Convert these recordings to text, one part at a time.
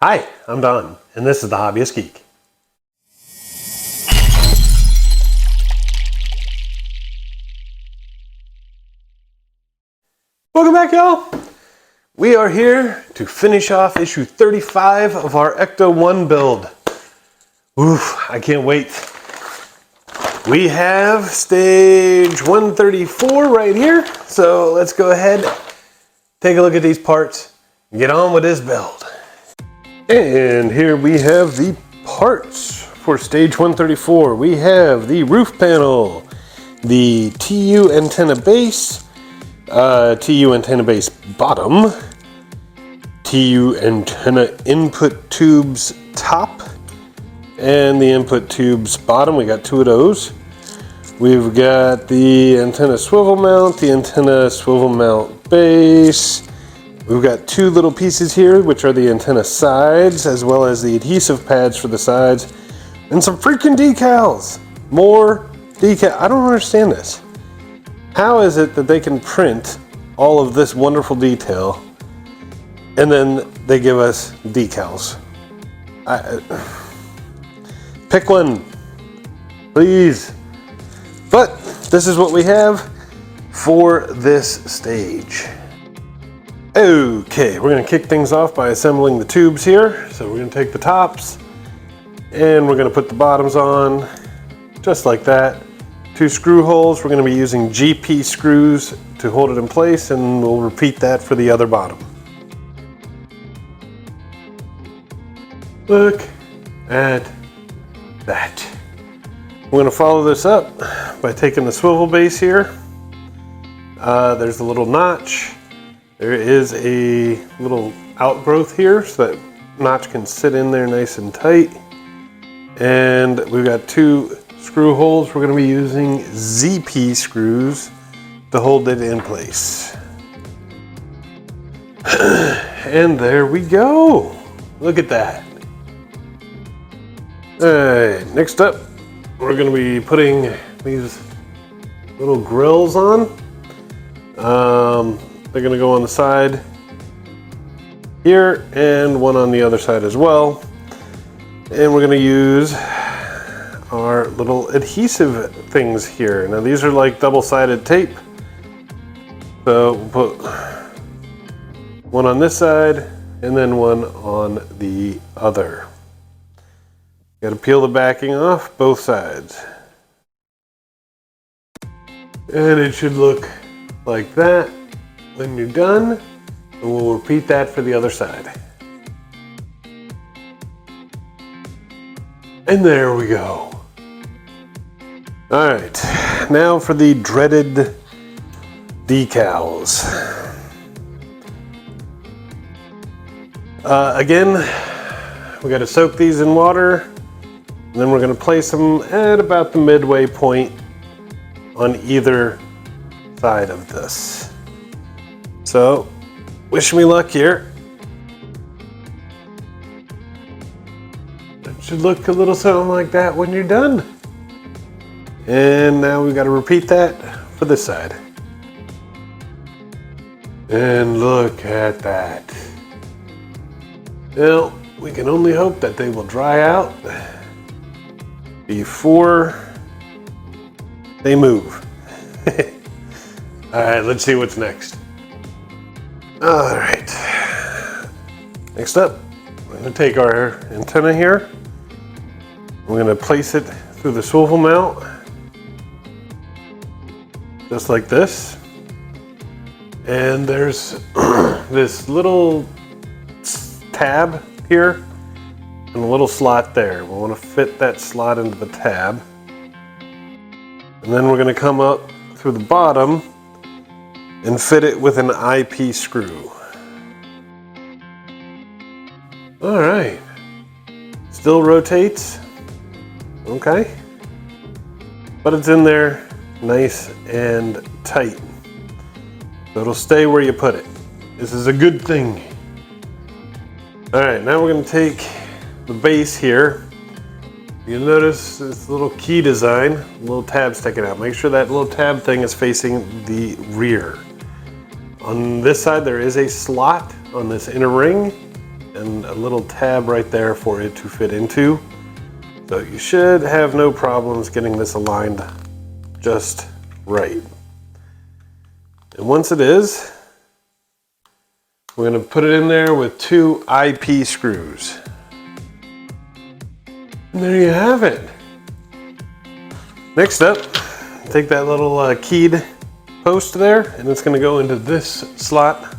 Hi, I'm Don, and this is The Hobbyist Geek. Welcome back, y'all. We are here to finish off issue 35 of our Ecto-1 build. Oof, I can't wait. We have stage 134 right here, so let's go ahead, take a look at these parts, and get on with this build. And here we have the parts for stage 134. We have the roof panel, the TU antenna base, TU antenna base bottom, TU antenna input tubes top, and the input tubes bottom. We got two of those. We've got the antenna swivel mount, the antenna swivel mount base. We've got two little pieces here, which are the antenna sides, as well as the adhesive pads for the sides, and some freaking decals. More decal. I don't understand this. How is it that they can print all of this wonderful detail, and then they give us decals? Pick one, please. But this is what we have for this stage. Okay, we're going to kick things off by assembling the tubes here. So we're going to take the tops and we're going to put the bottoms on just like that. Two screw holes. We're going to be using GP screws to hold it in place, and we'll repeat that for the other bottom. Look at that. We're going to follow this up by taking the swivel base here. There's a little notch. There is a little outgrowth here so that notch can sit in there nice and tight. And we've got two screw holes. We're going to be using ZP screws to hold it in place. And there we go. Look at that. All right, next up, we're going to be putting these little grills on. They're going to go on the side here and one on the other side as well. And we're going to use our little adhesive things here. Now these are like double-sided tape. So we'll put one on this side and then one on the other. Got to peel the backing off both sides. And it should look like that when you're done, and we'll repeat that for the other side. And there we go. All right, now for the dreaded decals. Again, we got to soak these in water, and then we're going to place them at about the midway point on either side of this. So, wish me luck here. It should look a little something like that when you're done. And now we've got to repeat that for this side. And look at that. Well, we can only hope that they will dry out before they move. All right, let's see what's next. All right, next up, we're going to take our antenna here. We're going to place it through the swivel mount, just like this. And there's this little tab here and a little slot there. We want to fit that slot into the tab. And then we're going to come up through the bottom and fit it with an IP screw. All right, still rotates, okay, but it's in there nice and tight, so it'll stay where you put it. This is a good thing. All right, now we're going to take the base here. You'll notice this little key design, little tab sticking out. Make sure that little tab thing is facing the rear. On this side, there is a slot on this inner ring, and a little tab right there for it to fit into. So you should have no problems getting this aligned just right. And once it is, we're going to put it in there with 2 IP screws. And there you have it. Next up, take that little keyed post there, and it's going to go into this slot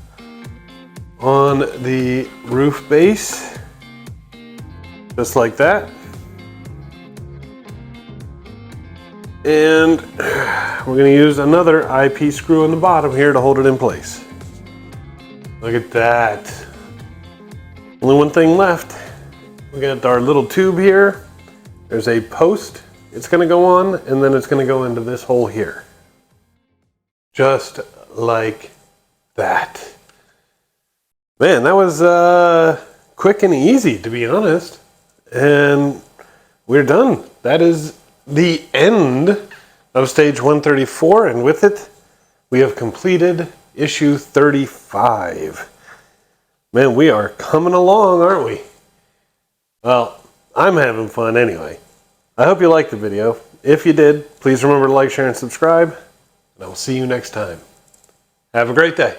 on the roof base, just like that. And we're going to use another IP screw on the bottom here to hold it in place. Look at that. Only one thing left. We got our little tube here. There's a post it's going to go on, and then it's going to go into this hole here. Just like that. Man, that was quick and easy, to be honest. And we're done. That is the end of stage 134, and with it, we have completed issue 35. Man, we are coming along, aren't we? Well, I'm having fun anyway. I hope you liked the video. If you did, please remember to like, share, and subscribe, and I will see you next time. Have a great day.